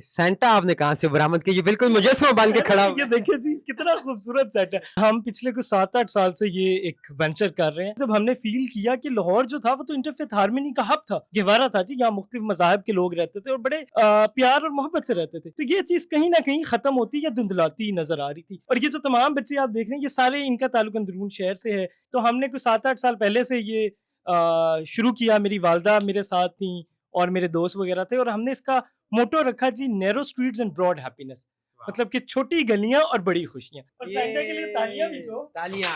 Santa آپ نے کہاں سے برآمد کیا؟ یہ بالکل مجسمہ بن کے کھڑا ہوا یہ ہے۔ دیکھیں جی کتنا خوبصورت سیٹ ہے. ہم پچھلے کچھ 7-8 سال سے یہ ایک وینچر کر رہے ہیں. جب ہم نے فیل کیا کہ لاہور جو تھا وہ تو انٹرفیتھ ہارمونی کا ہب تھا، گہوارہ تھا جی، یہاں مختلف مذاہب کے لوگ رہتے تھے اور بڑے پیار اور محبت سے رہتے تھے، تو یہ چیز کہیں نہ کہیں ختم ہوتی یا دھندلاتی نظر آ رہی تھی. اور یہ جو تمام بچے آپ دیکھ رہے ہیں یہ سارے ان کا تعلق اندرون شہر سے ہے. تو ہم نے کچھ 7-8 سال پہلے سے یہ شروع کیا. میری والدہ میرے ساتھ تھیں اور میرے دوست وغیرہ تھے، اور ہم نے اس کا موٹو رکھا جی نیرو اسٹریٹس اینڈ براڈ ہیپینس، مطلب کہ چھوٹی گلیاں اور بڑی خوشیاں. اور سینٹا کے لیے تالیاں بھی جو تالیاں.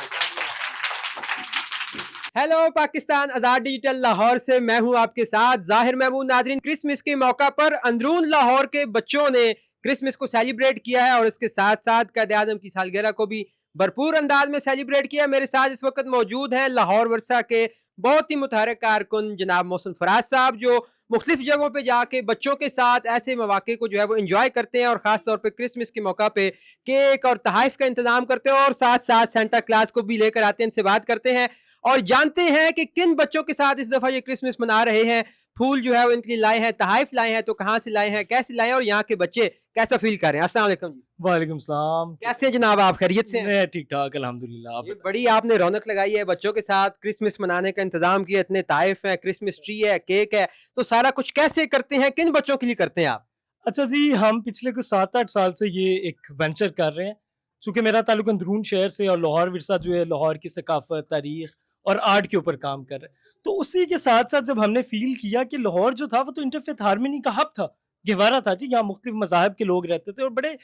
ہیلو پاکستان، آزاد ڈیجیٹل لاہور سے میں ہوں آپ کے ساتھ ظاہر محمود. ناظرین، کرسمس کے موقع پر اندرون لاہور کے بچوں نے کرسمس کو سیلیبریٹ کیا ہے اور اس کے ساتھ ساتھ قائد اعظم کی سالگرہ کو بھی بھرپور انداز میں سیلیبریٹ کیا. میرے ساتھ اس وقت موجود ہیں لاہور ورثہ کے بہت ہی متحرک کارکن جناب محسن فراز صاحب، جو مختلف جگہوں پہ جا کے بچوں کے ساتھ ایسے مواقع کو جو ہے وہ انجوائے کرتے ہیں اور خاص طور پہ کرسمس کے موقع پہ کیک اور تحائف کا انتظام کرتے ہیں اور ساتھ ساتھ سینٹا کلاس کو بھی لے کر آتے ہیں. ان سے بات کرتے ہیں اور جانتے ہیں کہ کن بچوں کے ساتھ اس دفعہ یہ کرسمس منا رہے ہیں. پھول جو ہے وہ ان کے لیے لائے ہیں، تحائف لائے ہیں، تو کہاں سے لائے ہیں، کیسے لائے ہیں اور یہاں کے بچے کیسا فیل کر رہے ہیں. السلام علیکم جی. وعلیکم السلام. کیسے ہیں جناب آپ؟ خیریت سے ہیں؟ میں ٹھیک ٹھاک الحمدللہ. آپ یہ بڑی آپ نے رونق لگائی ہے، بچوں کے ساتھ کرسمس منانے کا انتظام کیا، اتنے تحائف ہیں، کرسمس ٹری ہے، کیک ہے، تو سارا کچھ کیسے کرتے ہیں، کن بچوں کے لیے کرتے ہیں آپ؟ اچھا جی، ہم پچھلے کچھ 7-8 سال سے یہ ایک وینچر کر رہے ہیں. چونکہ میرا تعلق اندرون شہر سے اور لاہور ورثہ جو ہے لاہور کی ثقافت، تاریخ اور آرٹ کے اوپر کام کر رہا ہے، تو اسی کے ساتھ ساتھ جب ہم نے فیل کیا کہ لاہور جو تھا وہ تو انٹرفیتھ ہارمونی کا ہب تھا، گہوارہ تھا جی، یہاں مختلف مذاہب کے لوگ رہتے تھے اور بڑے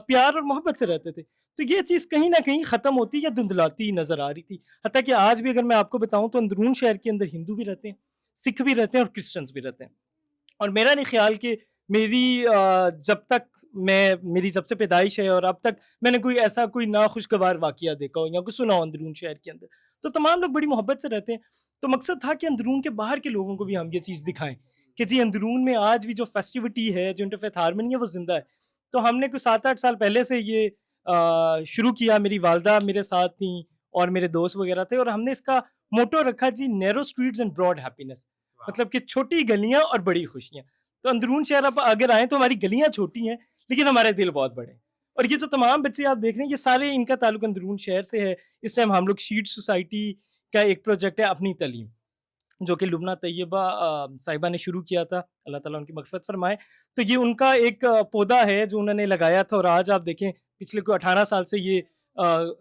پیار اور محبت سے رہتے تھے، تو یہ چیز کہیں نہ کہیں ختم ہوتی یا دھندلاتی نظر آ رہی تھی. حتیٰ کہ آج بھی اگر میں آپ کو بتاؤں تو اندرون شہر کے اندر ہندو بھی رہتے ہیں، سکھ بھی رہتے ہیں اور کرسچنز بھی رہتے ہیں. اور میرا نہیں خیال کہ میری جب سے پیدائش ہے اور اب تک میں نے کوئی ناخوشگوار واقعہ دیکھا ہو یا کوئی سنا ہو اندرون شہر کے اندر، تو تمام لوگ بڑی محبت سے رہتے ہیں. تو مقصد تھا کہ اندرون کے باہر کے لوگوں کو بھی ہم یہ چیز دکھائیں کہ جی اندرون میں آج بھی جو فیسٹیوٹی ہے، جو انٹرفیتھ ہارمونی ہے، وہ زندہ ہے. تو ہم نے کوئی 7-8 سال پہلے سے یہ شروع کیا. میری والدہ میرے ساتھ تھیں اور میرے دوست وغیرہ تھے، اور ہم نے اس کا موٹو رکھا جی نیرو اسٹریٹس اینڈ براڈ ہیپینس، مطلب کہ چھوٹی گلیاں اور بڑی خوشیاں. تو اندرون شہر آپ اگر آئیں تو ہماری گلیاں چھوٹی ہیں لیکن ہمارے دل بہت بڑے ہیں. اور یہ جو تمام بچے آپ دیکھ رہے ہیں یہ سارے ان کا تعلق اندرون شہر سے ہے. اس ٹائم ہم لوگ شیٹ سوسائٹی کا ایک پروجیکٹ ہے اپنی تعلیم، جو کہ لبنہ طیبہ صاحبہ نے شروع کیا تھا، اللہ تعالیٰ ان کی مغفرت فرمائے. تو یہ ان کا ایک پودا ہے جو انہوں نے لگایا تھا، اور آج آپ دیکھیں پچھلے کوئی 18 سال سے یہ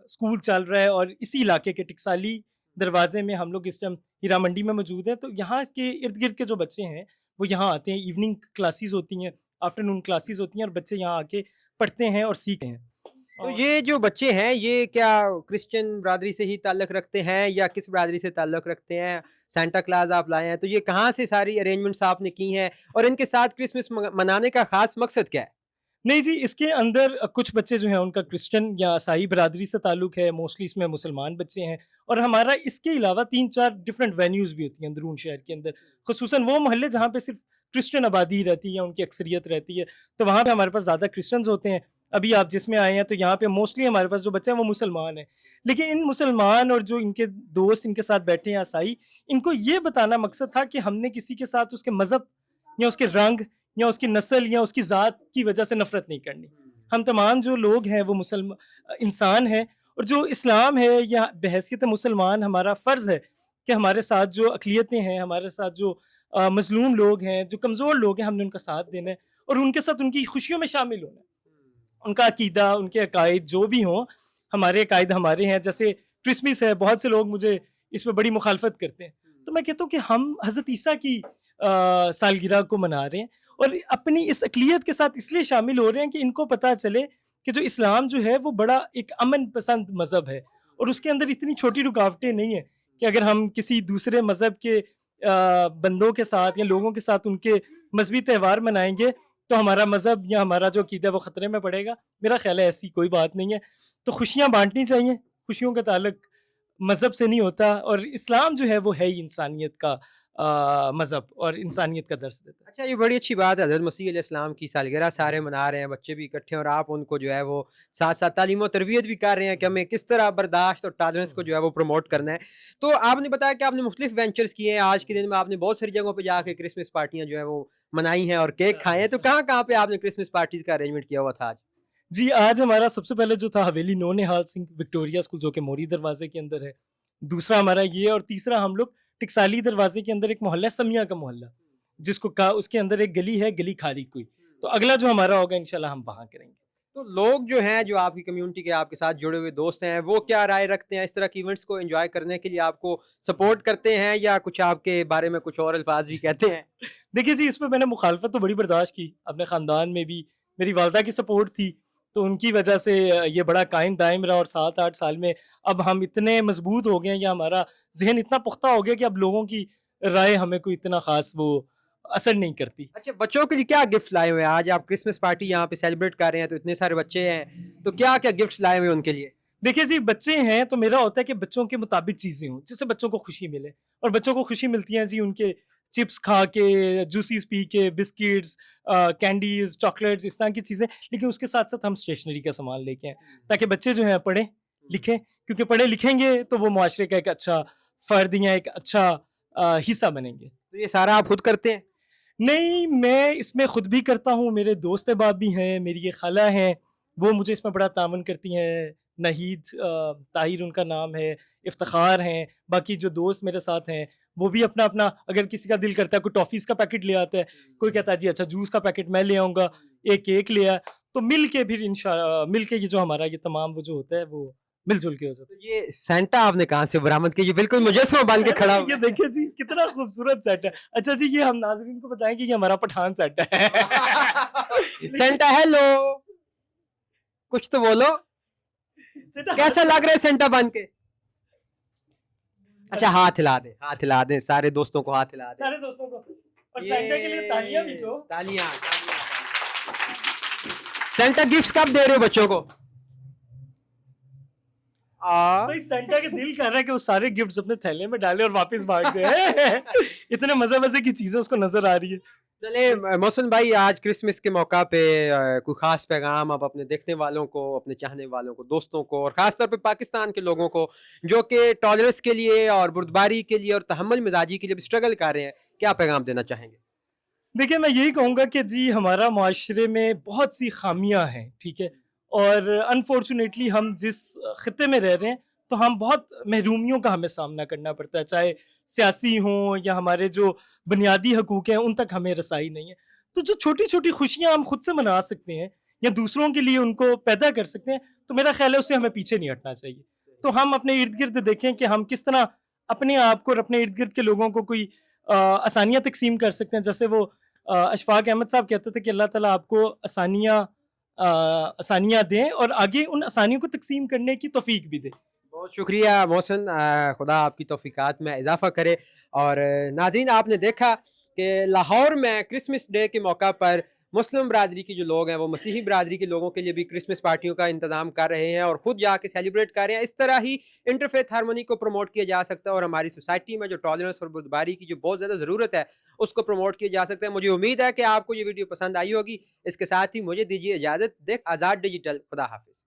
اسکول چل رہا ہے. اور اسی علاقے کے ٹکسالی دروازے میں ہم لوگ اس ٹائم ہیرا منڈی میں موجود ہیں. تو یہاں کے ارد گرد کے جو بچے ہیں وہ یہاں آتے ہیں، ایوننگ کلاسز ہوتی ہیں، آفٹرنون کلاسز ہوتی ہیں، اور بچے یہاں آ کے پڑھتے ہیں اور سیکھتے ہیں. تو یہ جو بچے ہیں یہ کیا کرسچن برادری سے ہی تعلق رکھتے ہیں یا کس برادری سے تعلق رکھتے ہیں؟ سینٹا کلاز آپ لائے ہیں تو یہ کہاں سے ساری ارینجمنٹس آپ نے کی ہیں اور ان کے ساتھ کرسمس منانے کا خاص مقصد کیا ہے؟ نہیں جی، اس کے اندر کچھ بچے جو ہیں ان کا کرسچن یا عیسائی برادری سے تعلق ہے، موسٹلی اس میں مسلمان بچے ہیں. اور ہمارا اس کے علاوہ 3-4 ڈفرینٹ وینیوز بھی ہوتی ہیں اندرون شہر کے اندر، خصوصاً وہ محلے جہاں پہ صرف کرسچن آبادی رہتی ہے، ان کی اکثریت رہتی ہے، تو وہاں پہ ہمارے پاس زیادہ کرسچنز ہوتے ہیں. ابھی آپ جس میں آئے ہیں تو یہاں پہ موسٹلی ہمارے پاس جو بچے ہیں وہ مسلمان ہیں. لیکن ان مسلمان اور جو ان کے دوست ان کے ساتھ بیٹھے ہیں عیسائی، ان کو یہ بتانا مقصد تھا کہ ہم نے کسی کے ساتھ اس کے مذہب یا اس کے رنگ یا اس کی نسل یا اس کی ذات کی وجہ سے نفرت نہیں کرنی. ہم تمام جو لوگ ہیں وہ انسان ہیں، اور جو اسلام ہے یا بحیثیت مسلمان ہمارا فرض ہے کہ ہمارے ساتھ جو اقلیتیں ہیں، ہمارے ساتھ جو مظلوم لوگ ہیں، جو کمزور لوگ ہیں، ہم نے ان کا ساتھ دینا ہے اور ان کے ساتھ ان کی خوشیوں میں شامل ہونا ہے. ان کا عقیدہ، ان کے عقائد جو بھی ہوں، ہمارے عقائد ہمارے ہیں. جیسے کرسمس ہے، بہت سے لوگ مجھے اس میں بڑی مخالفت کرتے ہیں، تو میں کہتا ہوں کہ ہم حضرت عیسیٰ کی سالگرہ کو منا رہے ہیں اور اپنی اس اقلیت کے ساتھ اس لیے شامل ہو رہے ہیں کہ ان کو پتہ چلے کہ جو اسلام جو ہے وہ بڑا ایک امن پسند مذہب ہے، اور اس کے اندر اتنی چھوٹی رکاوٹیں نہیں ہیں کہ اگر ہم کسی دوسرے مذہب کے بندوں کے ساتھ یا لوگوں کے ساتھ ان کے مذہبی تہوار منائیں گے تو ہمارا مذہب یا ہمارا جو عقیدہ ہے وہ خطرے میں پڑے گا. میرا خیال ہے ایسی کوئی بات نہیں ہے. تو خوشیاں بانٹنی چاہیے، خوشیوں کا تعلق مذہب سے نہیں ہوتا، اور اسلام جو ہے وہ ہے ہی انسانیت کا مذہب اور انسانیت کا درس دیتا ہے۔ اچھا یہ بڑی اچھی بات ہے، حضرت مسیح علیہ السلام کی سالگرہ سارے منا رہے ہیں، بچے بھی اکٹھے ہیں اور آپ ان کو جو ہے وہ ساتھ ساتھ تعلیم و تربیت بھی کر رہے ہیں کہ ہمیں کس طرح برداشت اور ٹالرنس کو جو ہے وہ پروموٹ کرنا ہے۔ تو آپ نے بتایا کہ آپ نے مختلف وینچرز کیے ہیں، آج کے دن میں آپ نے بہت ساری جگہوں پہ جا کے کرسمس پارٹیاں جو ہے وہ منائی ہیں اور کیک کھائے ہیں، تو کہاں کہاں پہ آپ نے کرسمس پارٹیز کا ارینجمنٹ کیا ہوا تھا آج؟ جی آج ہمارا سب سے پہلے جو تھا حویلی نو نہال سنگھ وکٹوریہ اسکول جو کہ موری دروازے کے اندر ہے، دوسرا ہمارا یہ ہے، اور تیسرا ہم لوگ ٹکسالی دروازے کے اندر ایک محلہ سمیہ کا محلہ جس کو اس کے اندر ایک گلی ہے، گلی کھاری کوئی، تو اگلا جو ہمارا ہوگا انشاءاللہ ہم وہاں کریں گے۔ تو لوگ جو ہیں جو آپ کی کمیونٹی کے آپ کے ساتھ جڑے ہوئے دوست ہیں وہ کیا رائے رکھتے ہیں اس طرح کی ایونٹس کو انجوائے کرنے کے لیے؟ آپ کو سپورٹ کرتے ہیں یا کچھ آپ کے بارے میں کچھ اور الفاظ بھی کہتے ہیں؟ دیکھیے جی اس میں نے مخالفت تو بڑی برداشت کی، اپنے خاندان میں بھی میری والدہ کی سپورٹ تھی، تو ان کی وجہ سے یہ بڑا قائم دائم رہا، اور 7-8 سال میں اب ہم اتنے مضبوط ہو گئے ہیں یا ہمارا ذہن اتنا پختہ ہو گیا کہ اب لوگوں کی رائے ہمیں کوئی اتنا خاص وہ اثر نہیں کرتی۔ اچھا بچوں کے لیے کیا گفٹ لائے ہوئے ہیں؟ آج آپ کرسمس پارٹی یہاں پہ سیلیبریٹ کر رہے ہیں تو اتنے سارے بچے ہیں، تو کیا کیا گفٹس لائے ہوئے ہیں ان کے لیے؟ دیکھیے جی بچے ہیں تو میرا ہوتا ہے کہ بچوں کے مطابق چیزیں ہوں جس سے بچوں کو خوشی ملے، اور بچوں کو خوشی ملتی ہے جی ان کے چپس کھا کے، جوسیز پی کے، بسکٹس، کینڈیز، چاکلیٹس، اس طرح کی چیزیں، لیکن اس کے ساتھ ساتھ ہم اسٹیشنری کا سامان لے کے آئیں تاکہ بچے جو ہیں پڑھیں لکھیں، کیونکہ پڑھے لکھیں گے تو وہ معاشرے کا ایک اچھا فرد یا ایک اچھا حصہ بنیں گے۔ تو یہ سارا آپ خود کرتے ہیں؟ نہیں میں اس میں خود بھی کرتا ہوں، میرے دوست احباب بھی ہیں، میری ایک خالہ ہیں وہ مجھے اس میں بڑا تعاون کرتی ہیں، نہید طاہر ان کا نام ہے، افتخار ہیں، باقی جو دوست میرے ساتھ ہیں وہ بھی اپنا اپنا، اگر کسی کا دل کرتا ہے کوئی ٹافیز کا پیکٹ لے آتا ہے، کوئی کہتا ہے جی اچھا جوس کا پیکٹ میں لے آؤں گا، ایک کیک لے آیا، تو مل کے پھر مل کے یہ جو ہمارا یہ تمام وہ جو ہوتا ہے وہ مل جل کے ہو جاتا ہے۔ تو یہ سینٹا آپ نے کہاں سے برآمد کیا؟ یہ بالکل مجسمہ بن کے کھڑا ہوا یہ دیکھیں جی کتنا خوبصورت سیٹ ہے۔ اچھا جی یہ ہم ناظرین کو بتائیں کہ یہ ہمارا پٹھان سیٹ ہے۔ ہے۔ سینٹا ہیلو، کچھ تو بولو، کیسا لگ رہا ہے سینٹا بن کے؟ اچھا ہاتھ ہلا دیں، ہاتھ ہلا دیں، سارے دوستوں کو ہاتھ ہلا دیں، سارے دوستوں کو، اور سینٹا کے لیے تالیاں بھی جو۔ تالیاں۔ سینٹا گفٹس کب دے رہے ہو بچوں کو؟ بھائی سینٹا کے دل کر رہا ہے کہ وہ سارے گفٹس اپنے تھیلے میں ڈالے اور واپس بھاگ جائے، اتنے مزے مزے کی چیزیں اس کو نظر آ رہی ہے۔ چلیں محسن بھائی آج کرسمس کے موقع پہ کوئی خاص پیغام آپ اپنے دیکھنے والوں کو، اپنے چاہنے والوں کو، دوستوں کو، اور خاص طور پہ پاکستان کے لوگوں کو جو کہ ٹالرنس کے لیے اور بردباری کے لیے اور تحمل مزاجی کے لیے بھی اسٹرگل کر رہے ہیں، کیا پیغام دینا چاہیں گے؟ دیکھیں میں یہی کہوں گا کہ جی ہمارا معاشرے میں بہت سی خامیاں ہیں، ٹھیک ہے، اور انفارچونیٹلی ہم جس خطے میں رہ رہے ہیں تو ہم بہت محرومیوں کا ہمیں سامنا کرنا پڑتا ہے، چاہے سیاسی ہوں یا ہمارے جو بنیادی حقوق ہیں ان تک ہمیں رسائی نہیں ہے، تو جو چھوٹی چھوٹی خوشیاں ہم خود سے منا سکتے ہیں یا دوسروں کے لیے ان کو پیدا کر سکتے ہیں تو میرا خیال ہے اس سے ہمیں پیچھے نہیں ہٹنا چاہیے۔ تو ہم اپنے ارد گرد دیکھیں کہ ہم کس طرح اپنے آپ کو اور اپنے ارد گرد کے لوگوں کو کوئی آسانیاں تقسیم کر سکتے ہیں، جیسے وہ اشفاق احمد صاحب کہتے تھے کہ اللہ تعالیٰ آپ کو آسانیاں دیں اور آگے ان آسانیوں کو تقسیم کرنے کی توفیق بھی دے۔ بہت شکریہ محسن، خدا آپ کی توفیقات میں اضافہ کرے۔ اور ناظرین آپ نے دیکھا کہ لاہور میں کرسمس ڈے کے موقع پر مسلم برادری کی جو لوگ ہیں وہ مسیحی برادری کے لوگوں کے لیے بھی کرسمس پارٹیوں کا انتظام کر رہے ہیں اور خود جا کے سیلیبریٹ کر رہے ہیں۔ اس طرح ہی انٹرفیتھ ہارمونی کو پروموٹ کیا جا سکتا ہے اور ہماری سوسائٹی میں جو ٹالرنس اور بردباری کی جو بہت زیادہ ضرورت ہے اس کو پروموٹ کیا جا سکتا ہے۔ مجھے امید ہے کہ آپ کو یہ ویڈیو پسند آئی ہوگی۔ اس کے ساتھ ہی مجھے دیجیے اجازت۔ دیکھ آزاد ڈیجیٹل، خدا حافظ۔